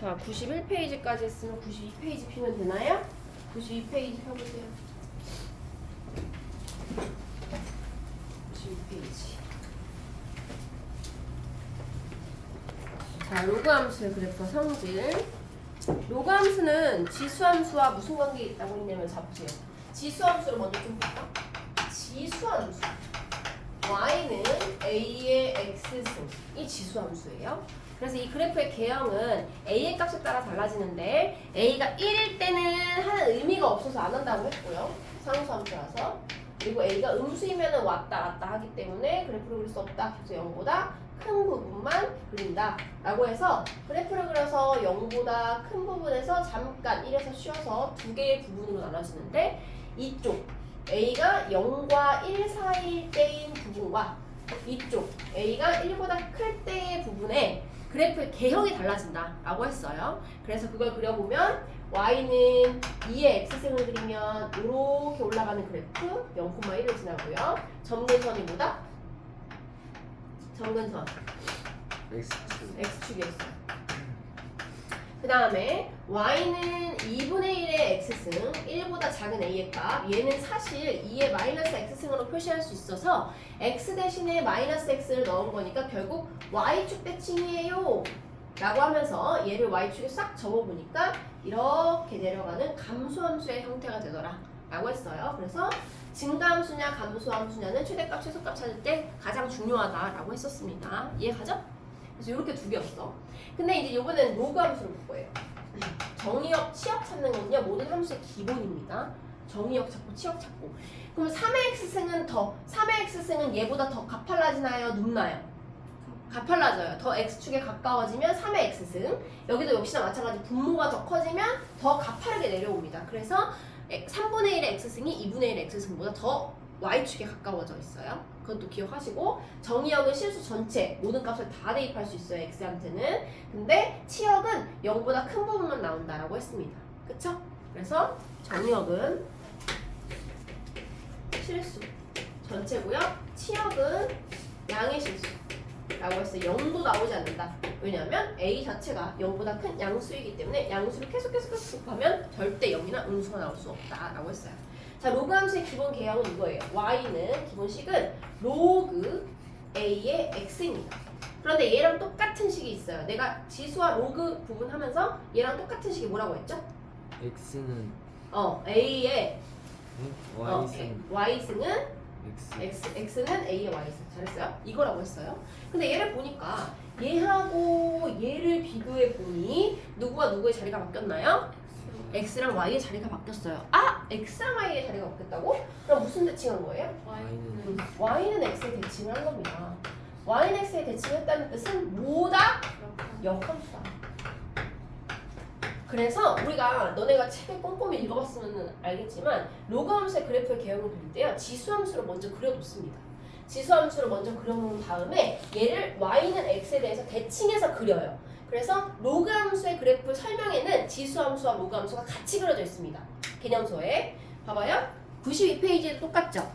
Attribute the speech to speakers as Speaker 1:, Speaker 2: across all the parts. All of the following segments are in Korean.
Speaker 1: 자, 91페이지까지 했으면 92페이지 피면 되나요? 92페이지 펴보세요. 92페이지. 자, 로그 함수의 그래프 성질. 로그 함수는 지수함수와 무슨 관계 있다고 했냐면, 자 보세요. 지수함수를 먼저 좀 볼까? 지수함수. y는 a의 x승이 지수함수예요. 그래서 이 그래프의 개형은 a의 값에 따라 달라지는데 a가 1일 때는 하는 의미가 없어서 안 한다고 했고요. 상수함수라서. 그리고 a가 음수이면 왔다 갔다 하기 때문에 그래프를 그릴 수 없다. 그래서 0보다 큰 부분만 그린다 라고 해서 그래프를 그려서 0보다 큰 부분에서 잠깐 1에서 쉬어서 두 개의 부분으로 나눠지는데, 이쪽 a가 0과 1 사이일 때인 부분과 이쪽 a가 1보다 클 때의 부분에 그래프의 개형이 달라진다 라고 했어요. 그래서 그걸 그려보면 y는 2의 x승을 그리면 이렇게 올라가는 그래프 0,1을 지나고요. 점근선이 뭐다? 점근선 x축이었어요. 그 다음에 y는 2분의 1의 x승, 1보다 작은 a의 값. 얘는 사실 2의 마이너스 x승으로 표시할 수 있어서 x 대신에 마이너스 x를 넣은 거니까 결국 y축 대칭이에요 라고 하면서 얘를 y축에 싹 접어보니까 이렇게 내려가는 감소함수의 형태가 되더라 라고 했어요. 그래서 증가함수냐 감소함수냐는 최대값 최소값 찾을 때 가장 중요하다라고 했었습니다. 이해가죠? 그래서 이렇게 두 개였어. 근데 이제 이번에는 로그 함수를 볼 거예요. 정의역, 치역 찾는 건요 모든 함수의 기본입니다. 정의역 찾고 치역 찾고. 그럼 3의 x승은 3의 x승은 얘보다 더 가팔라지나요? 눕나요? 가팔라져요. 더 x축에 가까워지면 3의 x승. 여기도 역시나 마찬가지 분모가 더 커지면 더 가파르게 내려옵니다. 그래서 3분의 1의 x승이 2분의 1의 x승보다 더 y축에 가까워져 있어요. 그것도 기억하시고, 정의역은 실수 전체 모든 값을 다 대입할 수 있어요. x한테는. 근데 치역은 0보다 큰 부분만 나온다라고 했습니다. 그쵸? 그래서 정의역은 실수 전체고요. 치역은 양의 실수라고 했어요. 0도 나오지 않는다. 왜냐하면 a 자체가 0보다 큰 양수이기 때문에 양수를 계속 곱하면 절대 0이나 음수가 나올 수 없다라고 했어요. 자, 로그 함수의 기본 개형은 이거예요. y는 기본식은 로그 a의 x입니다. 그런데 얘랑 똑같은 식이 있어요. 내가 지수와 로그 부분하면서 얘랑 똑같은 식이 뭐라고 했죠?
Speaker 2: x는
Speaker 1: a의
Speaker 2: y승
Speaker 1: x는 a의 y승. 잘했어요? 이거라고 했어요. 근데 얘를 보니까 얘하고 얘를 비교해 보니 누구와 누구의 자리가 바뀌었나요? x랑 y의 자리가 바뀌었어요. 아! x랑 y의 자리가 바뀌었다고? 그럼 무슨 대칭한 거예요? y는 x에 대칭을 한 겁니다. y는 x에 대칭했다는 뜻은 뭐다? 역함수다. 그래서 우리가 너네가 책을 꼼꼼히 읽어봤으면 알겠지만 로그 함수의 그래프의 개형을 그릴 때요 지수함수를 먼저 그려놓습니다. 지수함수를 먼저 그려놓은 다음에 얘를 y는 x에 대해서 대칭해서 그려요. 그래서 로그 함수의 그래프 설명에는 지수함수와 로그 함수가 같이 그려져 있습니다. 개념서에. 봐봐요. 92페이지에도 똑같죠?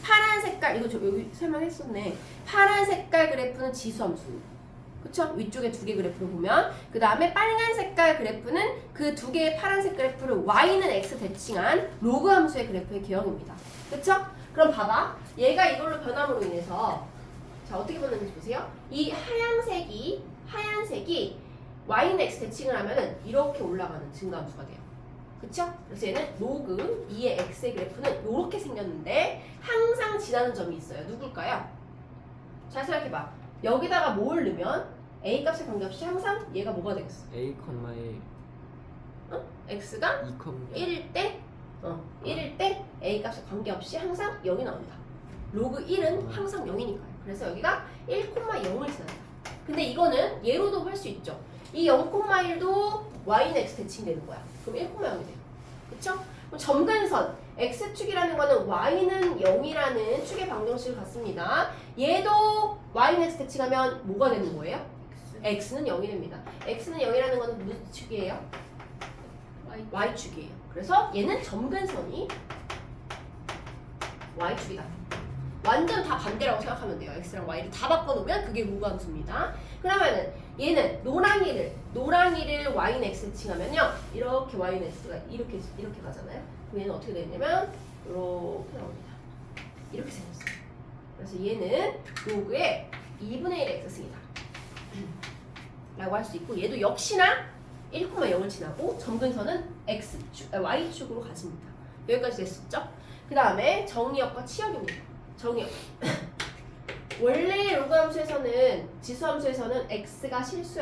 Speaker 1: 파란 색깔, 이거 저 여기 설명했었네. 파란 색깔 그래프는 지수함수. 그쵸? 위쪽에 두 개 그래프를 보면. 그 다음에 빨간 색깔 그래프는 그 두 개의 파란색 그래프를 y는 x 대칭한 로그 함수의 그래프의 개형입니다. 그쵸? 그럼 봐봐. 얘가 이걸로 변함으로 인해서 자 어떻게 변하는지 보세요. 이 하얀색이 y는 x 대칭을 하면은 이렇게 올라가는 증가함수가 돼요. 그쵸? 그래서 얘는 로그 2의 x의 그래프는 이렇게 생겼는데 항상 지나는 점이 있어요. 누굴까요? 잘 생각해봐. 여기다가 뭘 넣으면 a 값에 관계없이 항상 얘가 뭐가 되겠어?
Speaker 2: a,
Speaker 1: x가 1일 때 1일 때 a 값에 관계없이 항상 0이 나옵니다. 로그 1은 항상 0이니까요. 그래서 여기가 1,0을 지난다. 근데 이거는 얘로도 할 수 있죠. 이 0,1도 y는 x 대칭되는 거야. 그럼 1,0이 돼요. 그쵸? 그럼 점근선 x축이라는 거는 y는 0이라는 축의 방정식을 갖습니다. 얘도 y는 x 대칭하면 뭐가 되는 거예요? x는 0이 됩니다. x는 0이라는 거는 무슨 축이에요? y축이에요. 그래서 얘는 점근선이 y축이다. 완전 다 반대라고 생각하면 돼요. x랑 y를 다 바꿔놓으면 그게 로그 함수입니다. 그러면은 얘는 노랑이를 y는 x 칭하면요 이렇게 y는 x가 이렇게 가잖아요. 그럼 얘는 어떻게 되냐면 이렇게 나옵니다. 이렇게 생겼어요. 그래서 얘는 로그의 2분의 1 x승이다 라고 할 수 있고, 얘도 역시나 1,0을 지나고 점근선은 y축으로 가집니다. 여기까지 됐었죠? 그 다음에 정의역과 치역입니다. 정의역. 원래 로그 함수에서는, 지수 함수에서는 x가 실수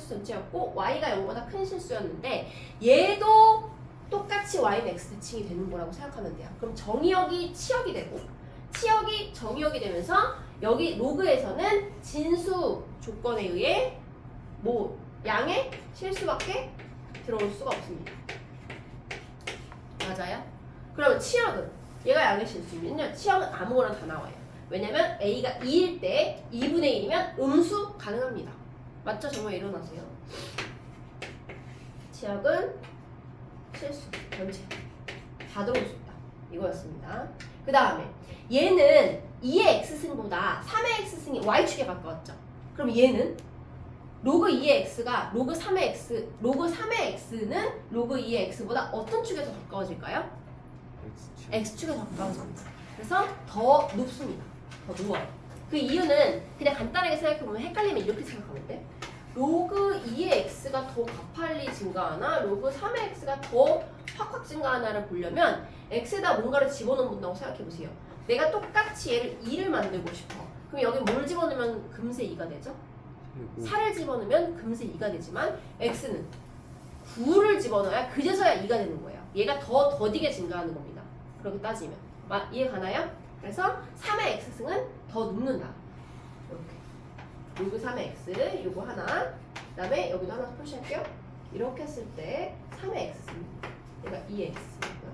Speaker 1: 전체였고 y가 0보다 큰 실수였는데 얘도 똑같이 y는 x 대칭이 되는 거라고 생각하면 돼요. 그럼 정의역이 치역이 되고 치역이 정의역이 되면서 여기 로그에서는 진수 조건에 의해 양의 실수밖에 들어올 수가 없습니다. 맞아요? 그러면 치역은 얘가 양의 실수면요 치역은 아무거나 다 나와요. 왜냐면 a가 2일 때 2분의 1이면 음수 가능합니다. 맞죠? 정말 일어나세요. 치역은 실수 전체 다 들어올 수 있다 이거였습니다. 그 다음에 얘는 2의 x승보다 3의 x승이 y축에 가까웠죠. 그럼 얘는 로그 2의 x가 로그 3의 x는 로그 2의 x보다 어떤 축에 더 가까워질까요? x축에 더 가까워집니다. 그래서 더 높습니다. 더 누워요. 그 이유는 그냥 간단하게 생각해보면 헷갈리면 이렇게 생각하면 돼. 로그 2의 x가 더 가팔리 증가하나 로그 3의 x가 더 확확 증가하나를 보려면 x에다 뭔가를 집어넣는다고 생각해보세요. 내가 똑같이 얘를 2를 만들고 싶어. 그럼 여기 뭘 집어넣으면 금세 2가 되죠? 4를 집어넣으면 금세 2가 되지만 x는 9를 집어넣어야 그제서야 2가 되는 거예요. 얘가 더 더디게 증가하는 겁니다. 그렇게 따지면 이해 가나요? 그래서 3의 x승은 더 눕는다. 이렇게 로그 3의 x 요거 하나, 그 다음에 여기도 하나 표시할게요. 이렇게 했을 때 3의 x승입니다. 얘가 2의 x승이고요.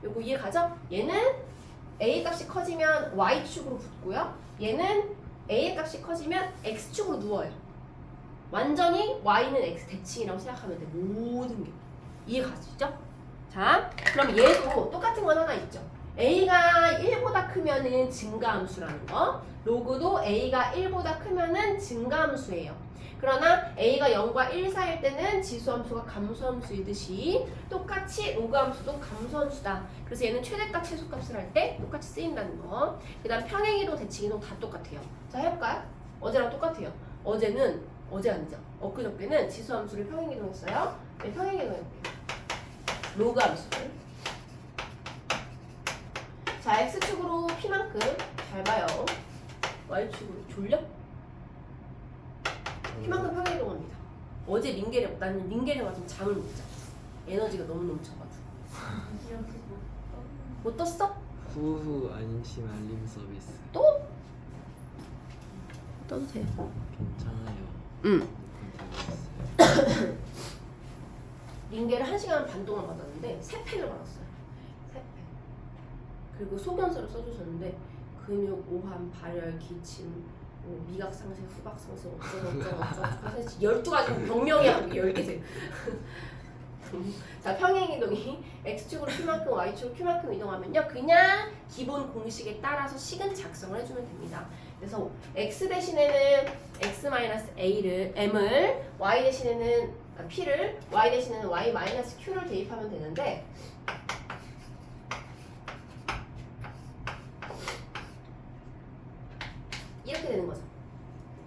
Speaker 1: 요거 이해 가죠? 얘는 a 값이 커지면 y축으로 붙고요. 얘는 a의 값이 커지면 x축으로 누워요. 완전히 y는 x 대칭이라고 생각하면 돼. 모든 게 이해 가시죠? 자, 그럼 얘도 똑같은 건 하나 있죠. a가 1보다 크면은 증가함수라는 거. 로그도 a가 1보다 크면은 증가함수예요. 그러나 a가 0과 1 사이일 때는 지수함수가 감소함수이듯이 똑같이 로그함수도 감소함수다. 그래서 얘는 최대값 최소값을 할 때 똑같이 쓰인다는 거. 그 다음 평행이동 대칭이동 다 똑같아요. 자, 해볼까요? 어제랑 똑같아요. 어제 아니죠. 엊그저께는 지수함수를 평행이동했어요. 네, 평행이동했고요. 로그함수를. 자, x축으로 p만큼 잘 봐요. y축으로 졸려? p만큼 평행이동합니다. 어제 나는 링겔에 맞으면 잠을 못 자. 에너지가 너무 넘쳐가지고. 못 떴어?
Speaker 2: 후후 안심 알림 서비스.
Speaker 1: 또? 떠도 돼.
Speaker 2: 괜찮아요.
Speaker 1: 응.
Speaker 2: 괜찮았어요.
Speaker 1: 링겔을 1시간 반 동안 받았는데 3팩을 받았어요. 3팩. 그리고 소견서를 써주셨는데 근육, 오한, 발열, 기침, 미각 상승, 후각 상승, 어쩌고 12가지 병명이 한 10개세요. 자, 평행이동이 x축으로 p만큼 y축으로 q만큼 이동하면요 그냥 기본 공식에 따라서 식은 작성을 해주면 됩니다. 그래서 x 대신에는 m을 y 대신에는 p를 y 대신에는 y-q를 대입하면 되는데 이렇게 되는 거죠.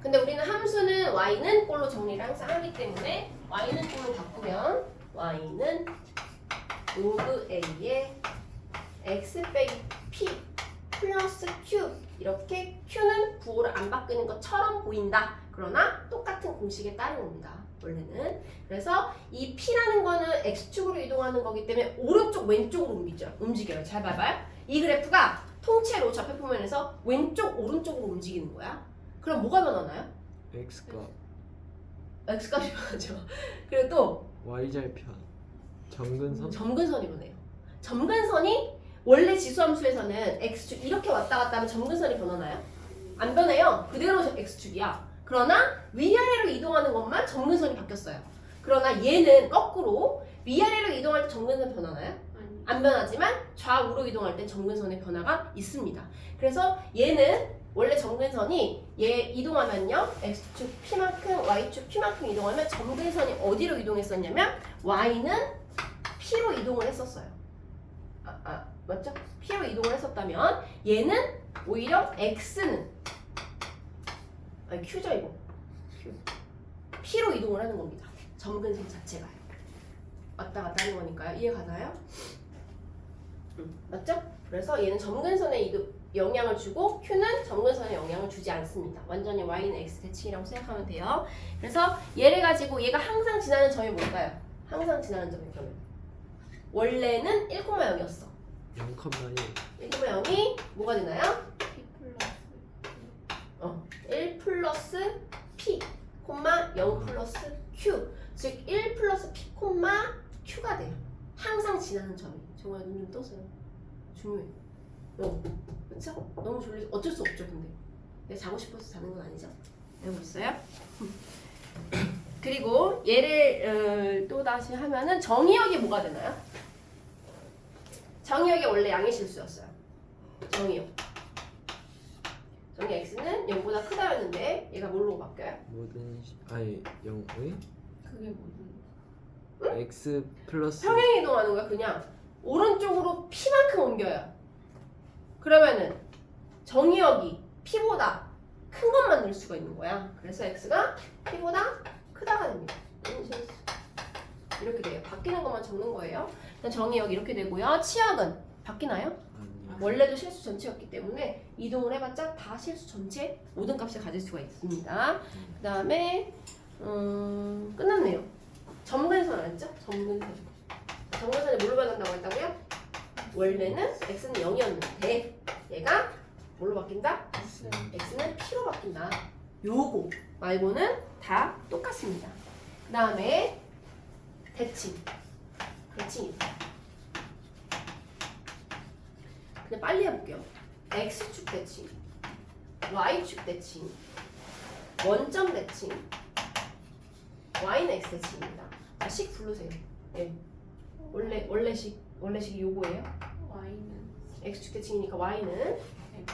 Speaker 1: 근데 우리는 함수는 y는 꼴로 정리를 항상 하기 때문에 y는 꼴로 바꾸면 y는 로그 a의 x 빼기 p 플러스 q 이렇게 q는 부호를 안 바꾸는 것처럼 보인다. 그러나 똑같은 공식에 따른 겁니다. 원래는. 그래서 이 p라는 거는 x축으로 이동하는 거기 때문에 오른쪽 왼쪽으로 움직여요. 잘 봐봐요. 이 그래프가 통째로 좌표표면에서 왼쪽 오른쪽으로 움직이는 거야. 그럼 뭐가 변하나요?
Speaker 2: x값
Speaker 1: x값이 변하죠. 그리고 또
Speaker 2: y절편 점근선
Speaker 1: 점근선이 변해요. 점근선이 원래 지수함수에서는 x축 이렇게 왔다 갔다 하면 점근선이 변하나요? 안 변해요. 그대로 x축이야. 그러나 위아래로 이동하는 것만 점근선이 바뀌었어요. 그러나 얘는 거꾸로 위아래로 이동할 때 점근선 변하나요? 안 변하지만 좌우로 이동할 땐 점근선의 변화가 있습니다. 그래서 얘는 원래 점근선이 얘 이동하면요 x축 p만큼 y축 p만큼 이동하면 점근선이 어디로 이동했었냐면 y는 p로 이동을 했었어요. 맞죠? p로 이동을 했었다면 얘는 오히려 x는 q죠 이거 q p로 이동을 하는 겁니다. 점근선 자체가요. 왔다 갔다 하는 거니까요. 이해 가나요? 맞죠? 그래서 얘는 점근선에 영향을 주고 q는 점근선에 영향을 주지 않습니다. 완전히 y는 x 대칭이라고 생각하면 돼요. 그래서 얘를 가지고 얘가 항상 지나는 점이 뭘까요? 항상 지나는 점이 그러면 원래는 1,0였어.
Speaker 2: 0,1
Speaker 1: 1,0이 뭐가 되나요?
Speaker 3: P 플러스
Speaker 1: 1 플러스 p, 0 플러스 q. 즉 1 플러스 p, q가 돼요. 항상 지나는 점이. 정말 눈 좀 떠세요. 중요해. 그쵸? 너무 졸리죠? 어쩔 수 없죠, 근데. 내가 자고 싶어서 자는 건 아니죠? 해보셨어요? 그리고 얘를 또 다시 하면은 정의역이 뭐가 되나요? 정의역이 원래 양의 실수였어요. 정의역. 정의 x는 0보다 크다였는데 얘가 뭘로 바뀌어요?
Speaker 2: 모든 아니 0의
Speaker 3: 그게 뭐지?
Speaker 2: x 플러스
Speaker 1: 평행 이동하는 거야. 그냥 오른쪽으로 p만큼 옮겨요. 그러면은 정의역이 p보다 큰 것만 넣을 수가 있는 거야. 그래서 x가 p보다 크다가 됩니다. 이렇게 돼요. 바뀌는 것만 적는 거예요. 일단 정의역 이렇게 되고요. 치역은 바뀌나요?
Speaker 2: 아니요.
Speaker 1: 원래도 실수 전체였기 때문에 이동을 해봤자 다 실수 전체 모든 값을 가질 수가 있습니다. 그 다음에 끝났네요. 점근선 알죠? 점근선. 점근선이 뭘로 변한다고 했다고요? 원래는 x는 0이었는데 얘가 뭘로 바뀐다? x는 p로 바뀐다. 요거 말고는 다 똑같습니다. 그 다음에 대칭입니다. 그냥 빨리 해볼게요. x축 대칭, y축 대칭, 원점 대칭, y는 x 대칭입니다. 식 부르세요. 예. 원래식이 요거예요.
Speaker 3: Y는
Speaker 1: x축 대칭이니까 y는
Speaker 3: X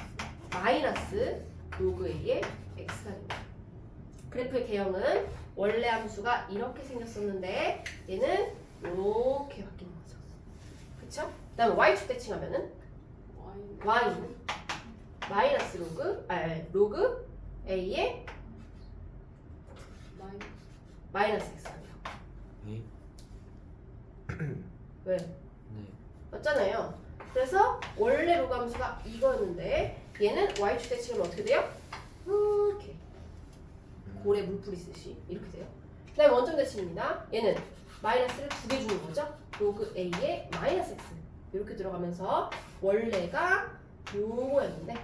Speaker 1: 마이너스 로그 a의 x가 됩니다. 그래프의 개형은 원래 함수가 이렇게 생겼었는데 얘는 이렇게 바뀌는 거죠. 그쵸? 그 다음에 y축 대칭하면은
Speaker 3: Y는
Speaker 1: y는 마이너스 로그 a의
Speaker 3: 마이너스
Speaker 1: 마이너스 x가 돼요.
Speaker 2: 네.
Speaker 1: 왜?
Speaker 2: 네.
Speaker 1: 맞잖아요. 그래서 원래 로그 함수가 이거였는데 얘는 y축 대칭하면 어떻게 돼요? 이렇게 고래 물풀이 쓰듯이 이렇게 돼요. 그 다음에 원점 대칭입니다. 얘는 마이너스를 2개 주는 거죠. 로그 a의 마이너스 x 이렇게 들어가면서 원래가 요거였는데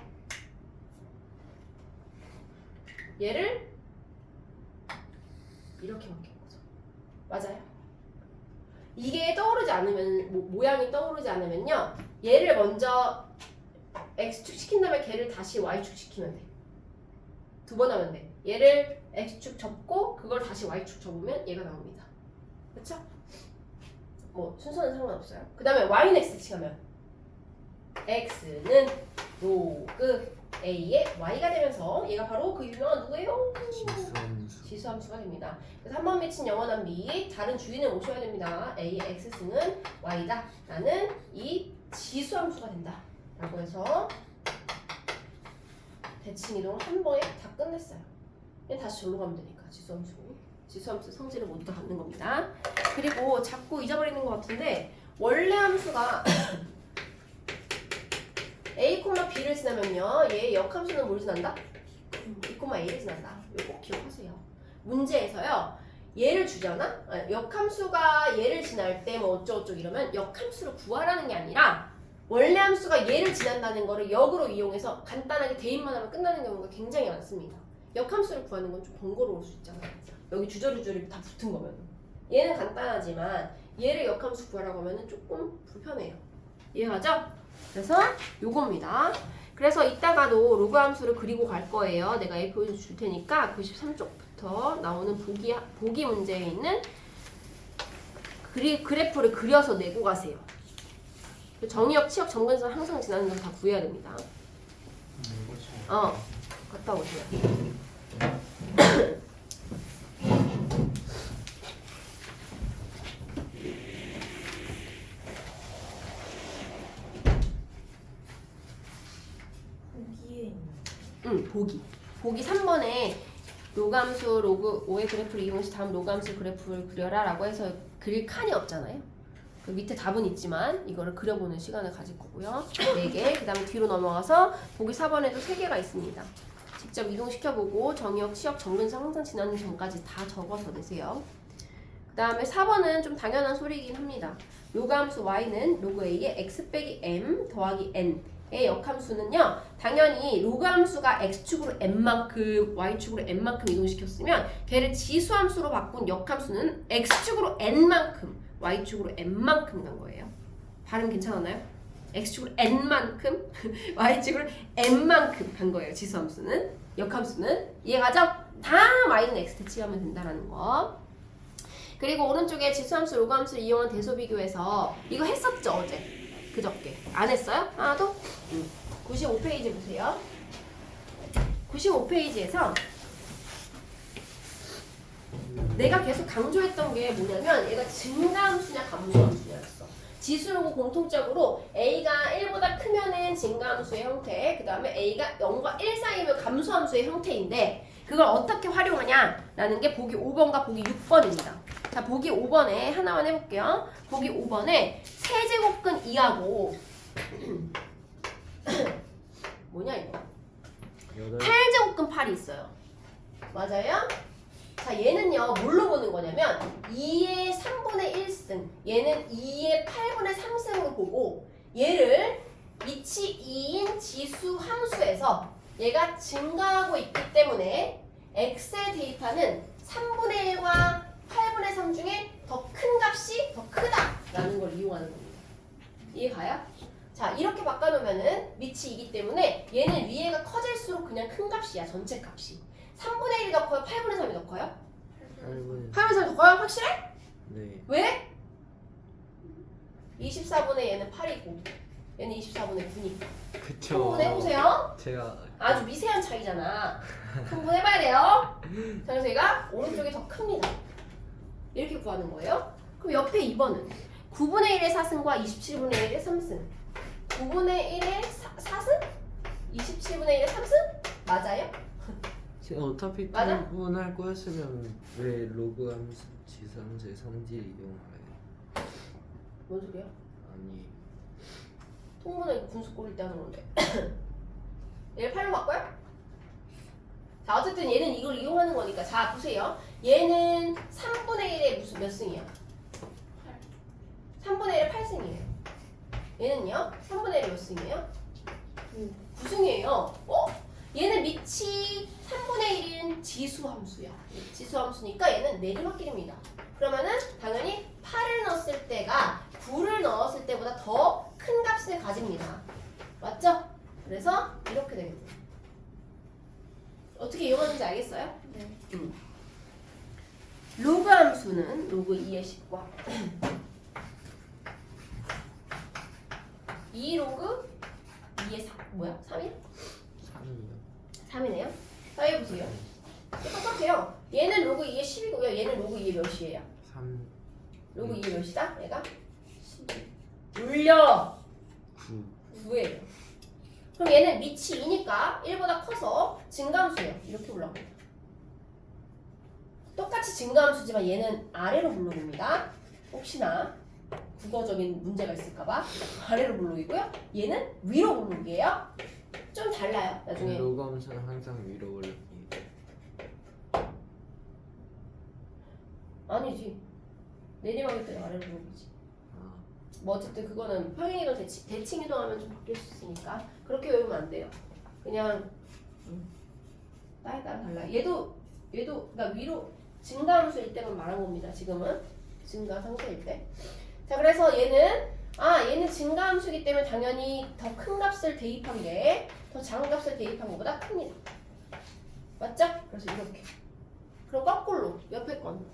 Speaker 1: 얘를 이렇게 바뀐 거죠. 맞아요? 이게 떠오르지 않으면 모양이 떠오르지 않으면요 얘를 먼저 x축 시킨 다음에 걔를 다시 y축 시키면 돼. 2번 하면 돼. 얘를 x축 접고 그걸 다시 y축 접으면 얘가 나옵니다. 그쵸? 뭐 순서는 상관없어요. 그 다음에 y는 x 대칭하면 x는 로그 a의 y가 되면서 얘가 바로 그 유명한 누구예요?
Speaker 2: 지수함수.
Speaker 1: 지수함수가 됩니다. 그래서 한 번 미친 영원한 비 다른 주인을 모셔야 됩니다. a의 x승은 y다 라는 이 지수함수가 된다 라고 해서 대칭 이동을 한 번에 다 끝냈어요. 그냥 다시 절로 가면 되니까 지수함수 성질을 모두 다 갖는 겁니다. 그리고 자꾸 잊어버리는 것 같은데 원래 함수가 a, b를 지나면요 얘의 역함수는 뭘 지난다? b, a를 지난다. 이거 꼭 기억하세요. 문제에서요 얘를 주잖아? 역함수가 얘를 지날 때 뭐 어쩌고저쩌고 이러면 역함수를 구하라는 게 아니라 원래 함수가 얘를 지난다는 거를 역으로 이용해서 간단하게 대입만 하면 끝나는 경우가 굉장히 많습니다. 역함수를 구하는 건 좀 번거로울 수 있잖아요. 여기 주저리주저리 다 붙은 거면 얘는 간단하지만 얘를 역함수 구하라고 하면 조금 불편해요. 이해가죠? 그래서 요겁니다. 그래서 이따가도 로그 함수를 그리고 갈 거예요. 내가 A 보여줄 테니까 93쪽부터 나오는 보기 문제에 있는 그래프를 그려서 내고 가세요. 정의역, 치역, 정근선 항상 지나는 건 다 구해야 됩니다. 갔다 오세요. 보기 3번에 로그함수 로그 5의 그래프를 이용해서 다음 로그함수 그래프를 그려라 라고 해서 그릴 칸이 없잖아요. 그 밑에 답은 있지만 이거를 그려보는 시간을 가질 거고요. 4개. 그 다음에 뒤로 넘어가서 보기 4번에도 3개가 있습니다. 직접 이동시켜보고 정의역, 치역, 정근선 항상 지나는 점까지 다 적어서 내세요. 그 다음에 4번은 좀 당연한 소리이긴 합니다. 로그함수 y는 로그 a의 x 빼기 m 더하기 n의 역함수는요. 당연히 로그함수가 x축으로 n만큼 y축으로 n만큼 이동시켰으면 걔를 지수함수로 바꾼 역함수는 x축으로 n만큼 y축으로 n만큼 간 거예요. 발음 괜찮았나요? x축으로 n만큼 y축으로 n만큼 간 거예요. 지수함수는. 역함수는. 이해가죠? 다 y는 x 대칭하면 된다라는 거. 그리고 오른쪽에 지수함수, 로그함수를 이용한 대소 비교해서 이거 했었죠 어제? 그저께. 안 했어요? 하나도? 95페이지 보세요. 95페이지에서 내가 계속 강조했던 게 뭐냐면 얘가 증가함수냐 감소함수냐였어. 지수로고 공통적으로 A가 1보다 크면은 증가함수의 형태, 그 다음에 A가 0과 1 사이면 감소함수의 형태인데 그걸 어떻게 활용하냐라는 게 보기 5번과 보기 6번입니다. 자, 보기 5번에 하나만 해볼게요. 보기 5번에 세제곱근 2하고 뭐냐 이거? 8제곱근 8이 있어요. 맞아요? 자, 얘는요 뭘로 보는 거냐면 2의 3분의 1승, 얘는 2의 8분의 3승으로 보고 얘를 위치 2인 지수 함수에서 얘가 증가하고 있기 때문에 x에 대입하는 3분의 1과 8분의 3 중에 더 큰 값이 더 크다라는 걸 이용하는 겁니다. 이해가요? 자, 이렇게 바꿔놓으면은 위치 2이기 때문에 얘는 위에가 커질수록 그냥 큰 값이야, 전체 값이. 3분의 1이 더 커요? 8분의 3이 더 커요? 8분의 3이 더 커요? 확실해?
Speaker 2: 네.
Speaker 1: 왜? 24분의 얘는 8이고 얘는 24분의 9니까.
Speaker 2: 그쵸.
Speaker 1: 흥분해보세요.
Speaker 2: 제가
Speaker 1: 아주 미세한 차이잖아. 흥분해봐야 돼요. 자, 그래서 얘가 오른쪽이 더 큽니다. 이렇게 구하는 거예요. 그럼 옆에 2번은 9분의 1의 4승과 27분의 1의 3승. 9분의 1의 4승? 27분의 1의 3승? 맞아요?
Speaker 2: 어차피
Speaker 1: 맞아?
Speaker 2: 통분할 거였으면 왜 로그 함수, 지수 함수의 성질 이용하래?
Speaker 1: 뭔 소리야?
Speaker 2: 아니
Speaker 1: 통분은 분수 꼬릴 때 하는 건데. 얘를 8로 바꿔요? 자, 어쨌든 얘는 이걸 이용하는 거니까. 자, 보세요. 얘는 3분의 1의 무슨 몇 승이야? 3분의 1의 8승이에요. 얘는요? 3분의 1의 몇 승이에요? 9승이에요. 어? 얘는 밑이 3분의 1인 지수함수야. 지수함수니까 얘는 내리막길입니다. 그러면은 당연히 8을 넣었을 때가 9를 넣었을 때보다 더 큰 값을 가집니다. 맞죠? 그래서 이렇게 되겠죠. 어떻게 이용하는지 알겠어요?
Speaker 3: 네.
Speaker 1: 로그 함수는 로그 2의 10과 2 로그 2의 4 뭐야? 3이야?
Speaker 2: 3이요.
Speaker 1: 3이네요. 자, 여기 보세요. 똑같아요. 얘는 로그 2의 10이고요. 얘는 로그 2의 몇이에요?
Speaker 2: 3
Speaker 1: 로그 2의 몇이다? 얘가? 10. 올려!
Speaker 2: 9
Speaker 1: 9예요. 그럼 얘는 밑이 2니까 1보다 커서 증가함수예요. 이렇게 올라갑니다. 똑같이 증가함수지만 얘는 아래로 블록입니다. 혹시나 국어적인 문제가 있을까봐 아래로 블록이고요. 얘는 위로 블록이에요. 좀 달라요. 나중에.
Speaker 2: 로그 함수는 항상 위로 올립니다.
Speaker 1: 아니지. 내리막일 때는 아래로 블록이지. 뭐 어쨌든 그거는 평행이동 대칭 이동하면 좀 바뀔 수 있으니까 그렇게 외우면 안 돼요. 그냥 따에 따라 달라요. 얘도 그러니까 위로 증가함수일 때만 말한 겁니다. 지금은 증가 상태일 때. 자, 그래서 얘는 증가함수이기 때문에 당연히 더 큰 값을 대입한 게 더 작은 값을 대입한 것보다 큽니다. 맞죠? 그래서 이렇게. 그럼 거꾸로 옆에 건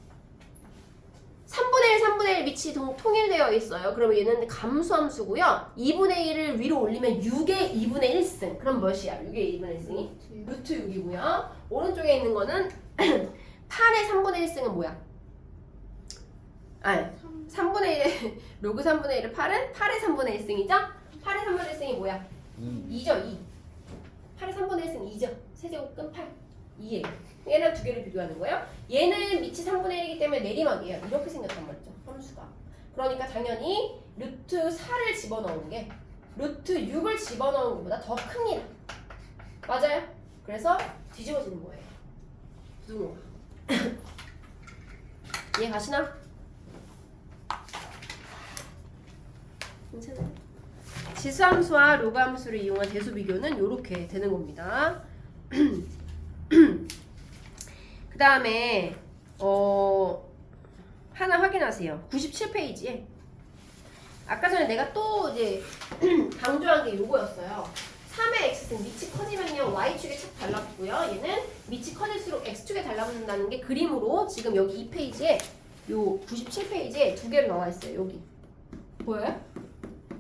Speaker 1: 3분의 1, 3분의 1 밑이 통일되어 있어요. 그러면 얘는 감수함수고요. 2분의 1을 위로 올리면 6의 2분의 1승. 그럼 몇이야? 6의 2분의 1승이? 루트 6이고요. 오른쪽에 있는 거는 8의 3분의 1승은 뭐야? 아니 3분의 1의 로그 3분의 1의 8은 8의 3분의 1승이죠? 8의 3분의 1승이 뭐야? 2죠 2. 8의 3분의 1승 2죠. 세제곱근 8. 2예요. 얘랑 두 개를 비교하는 거예요. 얘는 밑이 3분의 1이기 때문에 내리막이에요. 이렇게 생겼단 말이죠. 함수가. 그러니까 당연히 루트 4를 집어넣은 게 루트 6을 집어넣은 것보다 더 큽니다. 맞아요? 그래서 뒤집어지는 거예요. 부등호가. 이해 가시나? 괜찮아요? 지수함수와 로그함수를 이용한 대수 비교는 이렇게 되는 겁니다. 그 다음에 하나 확인하세요. 97페이지에 아까 전에 내가 또 이제 강조한 게 요거였어요. 3의 x는 밑이 커지면요 y축에 착 달라붙고요. 얘는 밑이 커질수록 x축에 달라붙는다는 게 그림으로 지금 여기 2페이지에 요 97페이지에 두 개로 나와 있어요. 여기 보여요?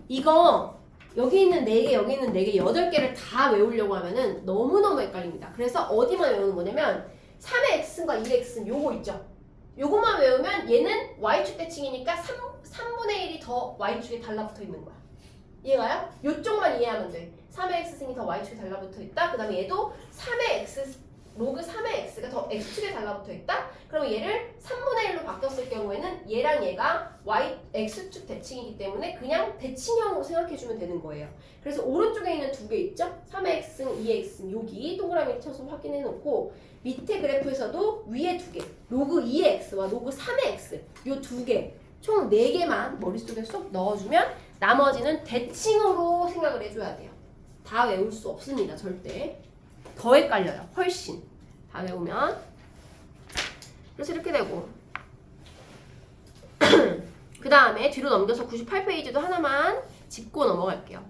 Speaker 1: 이거 여기 있는 4개, 여기 있는 4개, 8개를 다 외우려고 하면은 너무너무 헷갈립니다. 그래서 어디만 외우는 거냐면 3의 x과 2의 x는 요거 있죠? 요거만 외우면 얘는 y축 대칭이니까 3분의 1이 더 y축에 달라붙어 있는 거야. 이해가요? 요쪽만 이해하면 돼. 3의 x승이 더 y축에 달라붙어 있다. 그 다음에 얘도 3의 x, 로그 3의 x가 더 x축에 달라붙어 있다. 그러면 얘를 3분의 1로 바뀌었을 경우에는 얘랑 얘가 x축 대칭이기 때문에 그냥 대칭형으로 생각해주면 되는 거예요. 그래서 오른쪽에 있는 두 개 있죠? 3의 x승, 2의 x승 여기 동그라미 쳐서 확인해 놓고 밑에 그래프에서도 위에 두 개, 로그 2의 x와 로그 3의 x 요 두 개, 총 4개만 머릿속에 쏙 넣어주면 나머지는 대칭으로 생각을 해줘야 돼요. 다 외울 수 없습니다. 절대. 더 헷갈려요. 훨씬. 다 외우면. 그래서 이렇게 되고 그 다음에 뒤로 넘겨서 98페이지도 하나만 짚고 넘어갈게요.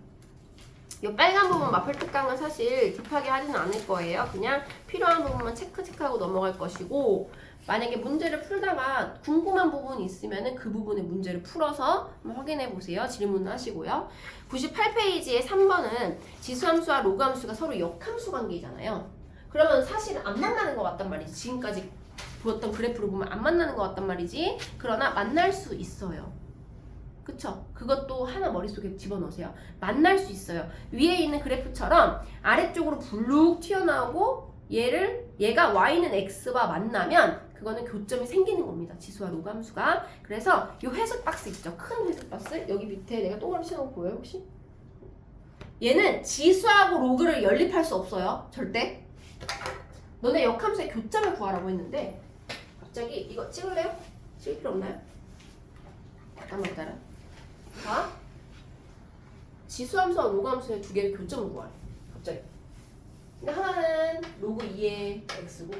Speaker 1: 이 빨간 부분 마플 특강은 사실 급하게 하지는 않을 거예요. 그냥 필요한 부분만 체크하고 넘어갈 것이고 만약에 문제를 풀다가 궁금한 부분이 있으면 그 부분의 문제를 풀어서 한번 확인해 보세요. 질문을 하시고요. 98페이지의 3번은 지수함수와 로그함수가 서로 역함수 관계잖아요. 그러면 사실 안 만나는 것 같단 말이지. 지금까지 보였던 그래프를 보면 안 만나는 것 같단 말이지. 그러나 만날 수 있어요. 그쵸? 그것도 하나 머릿속에 집어넣으세요. 만날 수 있어요. 위에 있는 그래프처럼 아래쪽으로 블룩 튀어나오고 얘가 y는 x와 만나면 그거는 교점이 생기는 겁니다. 지수와 로그 함수가. 그래서 이 회수 박스 있죠? 큰 회수 박스 여기 밑에 내가 동그라미 쳐놓은 거 보여요 혹시? 얘는 지수하고 로그를 연립할 수 없어요. 절대. 너네 역함수의 교점을 구하라고 했는데 갑자기 이거 찍을래요? 찍을 필요 없나요? 잠깐만 기다려. 자, 지수함수와 로그함수의 두 개의 교점을 구하래. 갑자기. 근데 하나는 로그 2의 x고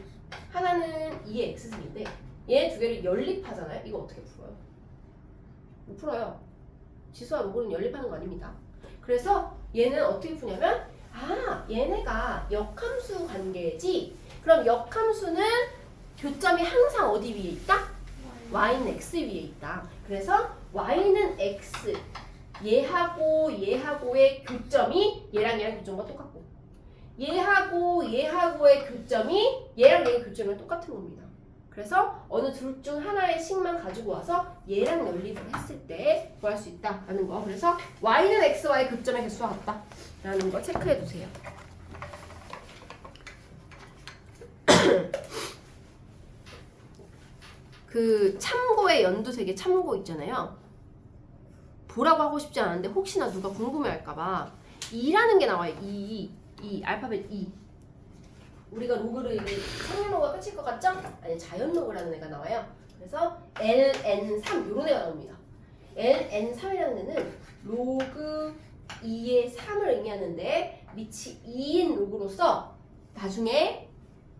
Speaker 1: 하나는 2의 x승인데 얘 두 개를 연립하잖아요. 이거 어떻게 풀어요? 못 풀어요. 지수와 로그는 연립하는 거 아닙니다. 그래서 얘는 어떻게 푸냐면 얘네가 역함수 관계지. 그럼 역함수는 교점이 항상 어디 위에 있다? y는 x 위에 있다. 그래서 y는 x 얘하고의 교점이 얘랑 교점과 똑같고 얘하고의 교점이 얘랑 얘의 교점이랑 똑같은 겁니다. 그래서 어느 둘 중 하나의 식만 가지고 와서 얘랑 연립을 했을 때 구할 수 있다라는 거. 그래서 y는 x와의 교점의 개수와 같다라는 거 체크해 두세요. 그 참고의 연두색의 참고 있잖아요. 보라고 하고 싶지 않은데 혹시나 누가 궁금해할까봐 2라는 게 나와요. 2 알파벳 2. 우리가 로그를 상용 로그가 끝일 것 같죠? 아니 자연 로그라는 애가 나와요. 그래서 ln3 이런 애가 나옵니다. ln3이라는 애는 로그 2의 3을 의미하는데 밑이 2인 로그로서 나중에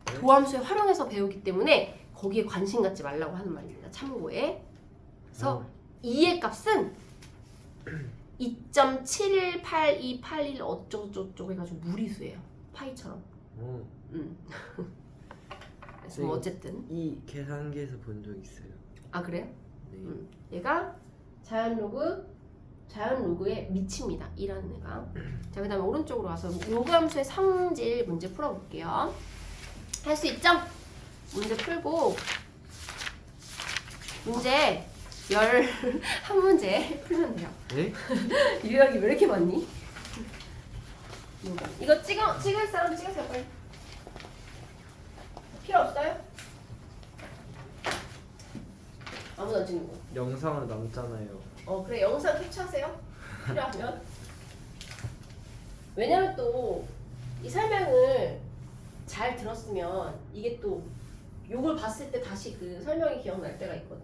Speaker 1: 도함수에 활용해서 배우기 때문에 거기에 관심 갖지 말라고 하는 말입니다. 참고에. 그래서 2의 값은 2.718281 어쩌고저쩌고 해가지고 무리수예요. 파이처럼. 그래서 뭐 어쨌든
Speaker 2: 이 계산기에서 본 적 있어요.
Speaker 1: 아 그래요? 얘가 자연 로그의 미치입니다. 2라는 애가. 자, 그 다음에 오른쪽으로 와서 로그 함수의 성질 문제 풀어볼게요. 할 수 있죠? 문제 풀고 문제 11문제 풀면 돼요.
Speaker 2: 네?
Speaker 1: 유형이 왜 이렇게 많니? 이거 찍을 사람 찍으세요 빨리. 필요 없어요? 아무도 안 찍는 거.
Speaker 2: 영상으로 남잖아요.
Speaker 1: 그래 영상 캡처하세요. 필요하면. 왜냐면 또 이 설명을 잘 들었으면 이게 또 요걸 봤을 때 다시 그 설명이 기억날 때가 있거든.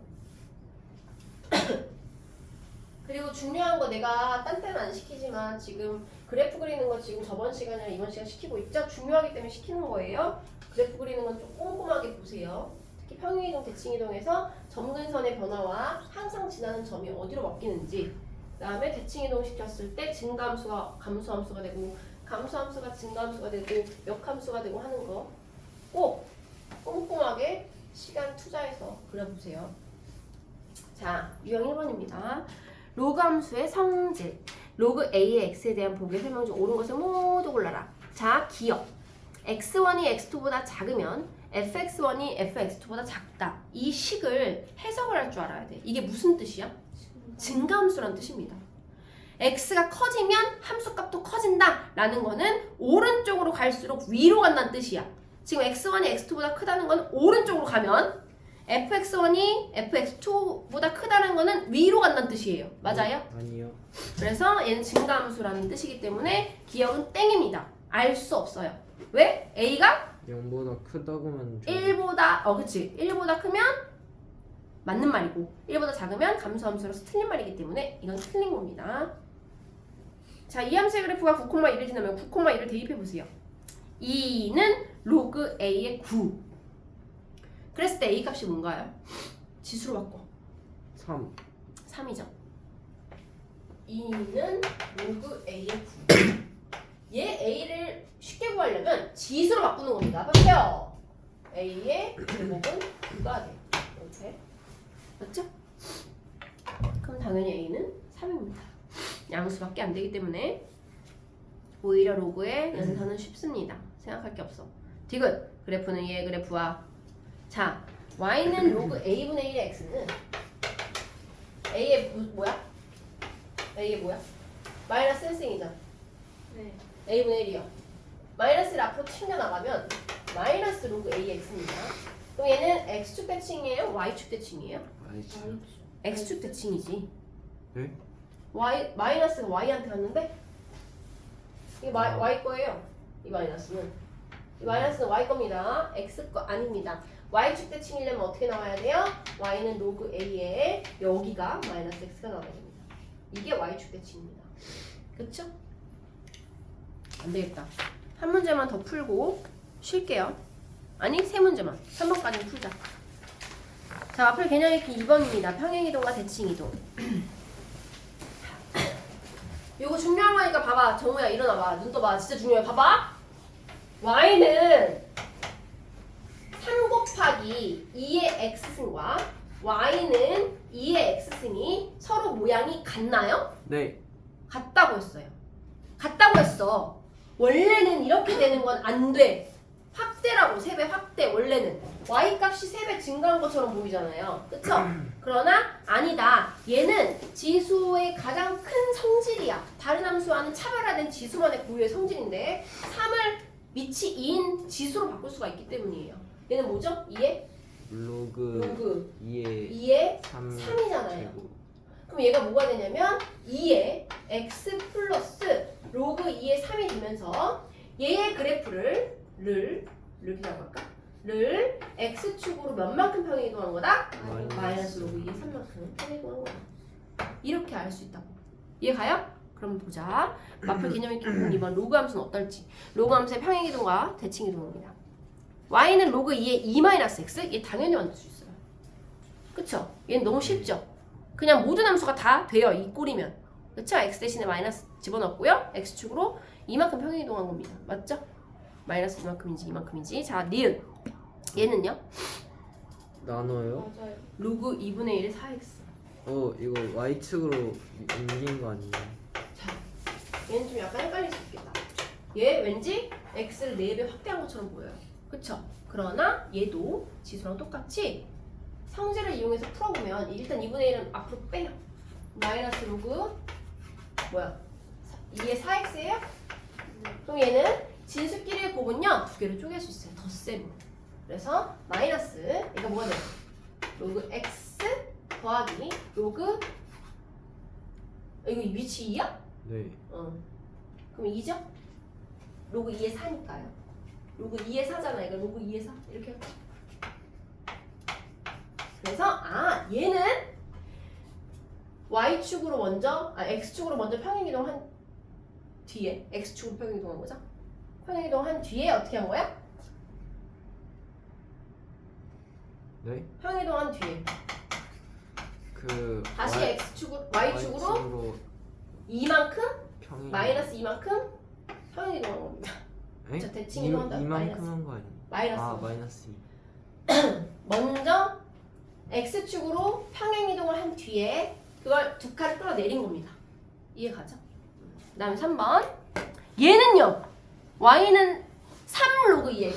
Speaker 1: 그리고 중요한 거 내가 딴 때는 안 시키지만 지금 그래프 그리는 거 지금 저번 시간이랑 이번 시간 시키고 있죠? 중요하기 때문에 시키는 거예요. 그래프 그리는 건 좀 꼼꼼하게 보세요. 특히 평행이동, 대칭이동에서 점근선의 변화와 항상 지나는 점이 어디로 바뀌는지, 그 다음에 대칭이동 시켰을 때 증가함수가 감소함수가 되고 감소함수가 증가함수가 되고 역함수가 되고 하는 거 꼭 꼼꼼하게 시간 투자해서 그려보세요. 자, 유형 1번입니다. 로그 함수의 성질. 로그 A의 X에 대한 보기의 설명 중 옳은 것을 모두 골라라. 자, 기억. X1이 X2보다 작으면 fx1이 fx2보다 작다. 이 식을 해석을 할 줄 알아야 돼. 이게 무슨 뜻이야? 증가함수란 뜻입니다. x가 커지면 함수값도 커진다 라는 거는 오른쪽으로 갈수록 위로 간다는 뜻이야. 지금 x1이 x2보다 크다는 건 오른쪽으로 가면 fx1이 fx2보다 크다는 거는 위로 간다는 뜻이에요. 맞아요?
Speaker 2: 아니요.
Speaker 1: 그래서 얘는 증가함수라는 뜻이기 때문에 기억은 땡입니다. 알 수 없어요. 왜? a가
Speaker 2: 0보다 크다고만 좀-
Speaker 1: 1보다 그치 1보다 크면 맞는 말이고 1보다 작으면 감소함수로서 틀린 말이기 때문에 이건 틀린 겁니다. 자, 이 함수의 그래프가 9,1을 지나면 9,1을 대입해 보세요. 2는 로그 a의 9. 그랬을 때 a 값이 뭔가요? 지수로 바꿔.
Speaker 2: 3.
Speaker 1: 3이죠. 2는 로그 a의 9. 얘 a를 쉽게 구하려면 지수로 바꾸는 겁니다. 바뀌어요. a의 제곱은 9가 돼요. 이렇게. 맞죠? 그럼 당연히 a는 3입니다. 양수밖에 안 되기 때문에 오히려 로그의 연산은 쉽습니다. 생각할 게 없어. 디귿. 그래프는 얘의 그래프와 자, y는 로그 a분의 1의 x는 a의 뭐야? a의 뭐야? 마이너스 1승이잖아.
Speaker 3: 네.
Speaker 1: a분의 1이요. 마이너스를 앞으로 튕겨나가면 마이너스 로그 ax입니다. 그럼 얘는 x축 대칭이에요? y축 대칭이에요?
Speaker 2: 아니죠.
Speaker 1: x축 대칭이지.
Speaker 2: 네?
Speaker 1: 마이너스가 y한테 갔는데 이게 y 거예요. 이 마이너스는 y 겁니다. x 거 아닙니다. y축 대칭이려면 어떻게 나와야 돼요? y는 로그 a에 여기가 마이너스 x가 나와야 됩니다. 이게 y축 대칭입니다. 그쵸? 안 되겠다. 한 문제만 더 풀고 쉴게요. 아니, 세 문제만. 3번까지 풀자. 자, 앞을 개념 읽기 2번입니다. 평행이동과 대칭이동. 이거 중요한 거니까 봐봐. 정우야, 일어나봐. 눈 떠봐. 진짜 중요해. 봐봐. y는 3 곱하기 2의 x승과 y는 2의 x승이 서로 모양이 같나요?
Speaker 2: 네.
Speaker 1: 같다고 했어요. 같다고 했어. 원래는 이렇게 되는 건 안 돼. 확대라고. 3배 확대. 원래는 y값이 3배 증가한 것처럼 보이잖아요. 그쵸? 그러나 아니다. 얘는 지수의 가장 큰 성질이야. 다른 함수와는 차별화된 지수만의 고유의 성질인데 3을 미치 2인 지수로 바꿀 수가 있기 때문이에요. 얘는 뭐죠? 2의 로그 2의 3이잖아요. 그럼 얘가 뭐가 되냐면 2의 x 플러스 로그 2의 3이 되면서 얘의 그래프를 이렇게 잡을까? 를 x축으로 몇만큼 평행이동한 거다? 마이너스 로그 2의 3만큼 평행이동한 거다. 이렇게 알 수 있다고. 이해가요? 그럼 보자. 마플 개념 있기 2번 로그 함수는 어떨지. 로그 함수의 평행이동과 대칭이동입니다. y는 로그 2의 2-x? 얘 당연히 만들 수 있어요. 그쵸? 얘는 너무 쉽죠? 그냥 모든 함수가 다 돼요. 이 꼴이면. 그쵸? x 대신에 마이너스 집어넣었고요. x축으로 이만큼 평행이동한 겁니다. 맞죠? 마이너스 이만큼인지 이만큼인지. 자, 니은. 얘는요?
Speaker 2: 나눠요?
Speaker 3: 맞아요.
Speaker 1: 로그 2분의 1의 4x.
Speaker 2: 이거 y축으로 옮긴 거 아니에요?
Speaker 1: 자, 얘는 좀 약간 헷갈릴 수 있겠다. 얘 왠지 x를 4배 확대한 것처럼 보여요. 그쵸? 그러나 얘도 지수랑 똑같이 성질을 이용해서 풀어보면 일단 2분의 1은 앞으로 빼요. 마이너스 로그 뭐야? 2의 4x예요? 그럼 얘는 진수끼리의 곱은요 두 개로 쪼갤 수 있어요. 덧셈으로. 그래서 마이너스 얘가 뭐가 돼요? 로그 x 더하기 로그 이거 위치 2야?
Speaker 2: 네.
Speaker 1: 그럼 2죠? 로그 2의 4니까요. 로그 2의 4잖아. 이거 로그 2의 4 이렇게 할까? 그래서 얘는 y축으로 먼저 x축으로 먼저 평행이동한 뒤에 x축으로 평행이동한 거죠? 평행이동한 뒤에 어떻게 한 거야?
Speaker 2: 네?
Speaker 1: 평행이동한 뒤에
Speaker 2: 그
Speaker 1: 다시 x축으로 y축으로 이만큼
Speaker 2: 평행
Speaker 1: 마이너스 이만큼 평행이동한 겁니다. 저 대칭 이동한다.
Speaker 2: 이만큼 한 거 아니에요?
Speaker 1: 마이너스.
Speaker 2: 마이너스 2.
Speaker 1: 먼저 x축으로 평행이동을 한 뒤에 그걸 두 칸 끌어내린 겁니다. 이해 가죠? 그 다음에 3번 얘는요 y는 3 로그 2x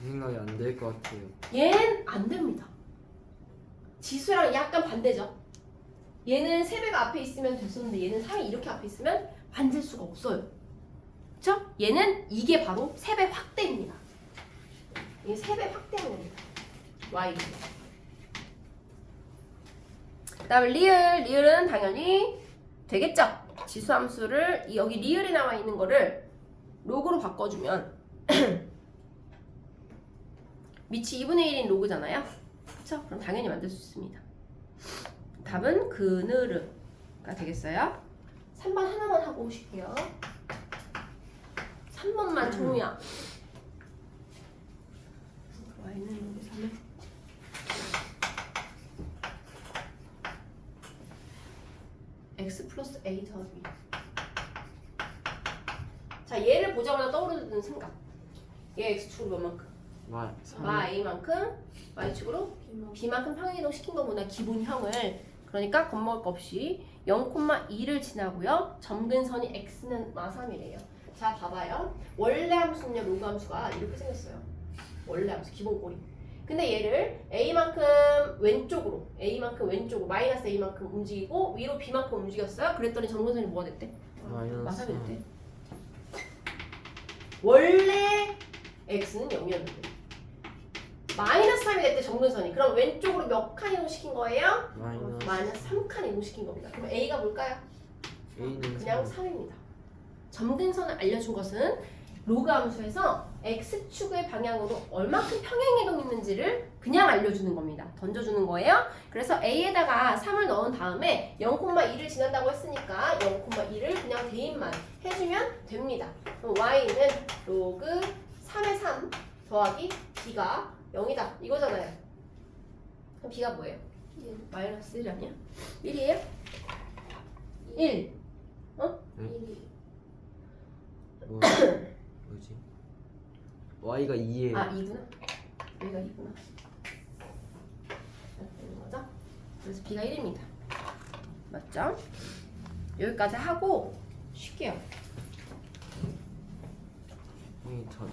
Speaker 2: 생각이 안 될 것 같아요.
Speaker 1: 얘는 안 됩니다. 지수랑 약간 반대죠. 얘는 3배가 앞에 있으면 됐었는데 얘는 3이 이렇게 앞에 있으면 만들 수가 없어요. 그쵸? 얘는 이게 바로 3배 확대입니다. 이게 3배 확대한 겁니다. y. 그 다음에 리을은 당연히 되겠죠? 지수함수를 여기 리을이 나와 있는 거를 로그로 바꿔주면 밑이 2분의 1인 로그잖아요. 그쵸? 그럼 당연히 만들 수 있습니다. 답은 그늘가 되겠어요. 3번 하나만 하고 오실게요. 3번만 종우야. y는 로그 3을 x 플러스 a 더하기. 자, 얘를 보자마자 떠오르는 생각. 얘 x축으로 몇만큼? a만큼, y축으로 b만큼 평행이동 시킨 것보다 기본형을 그러니까 겁먹을 거 없이 0,2를 지나고요. 점근선이 x는 마3이래요. 자, 봐봐요. 원래 함수는요, 로그 함수가 이렇게 생겼어요. 원래 함수, 기본 꼬리. 근데 얘를 a만큼 왼쪽으로, 마이너스 a만큼 움직이고 위로 b만큼 움직였어요. 그랬더니 점근선이 뭐가 됐대?
Speaker 2: 마이너스
Speaker 1: 마3이 됐대. 원래 x는 0이었는데 마이너스 3이 됐대 점근선이. 그럼 왼쪽으로 몇 칸 이동시킨 거예요? 마이너스 3칸 이동시킨 겁니다. 그럼 a가 뭘까요?
Speaker 2: A는
Speaker 1: 그냥 3입니다. 점근선을 알려준 것은 로그 함수에서 x축의 방향으로 얼마큼 평행이동했는지를 그냥 알려주는 겁니다. 던져주는 거예요. 그래서 a에다가 3을 넣은 다음에 0,2를 지난다고 했으니까 0,2를 그냥 대입만 해주면 됩니다. 그럼 y는 로그 3의 3 더하기 b가 0이다 이거잖아요. 그럼 b가 뭐예요? 마이너스 1 아니야? 1이에요? 1
Speaker 2: 뭐지? y가 2예요.
Speaker 1: 2구나? 여기가 2구나. 되는 거죠? 그래서 b가 1입니다. 맞죠? 여기까지 하고 쉴게요.
Speaker 2: 형이 저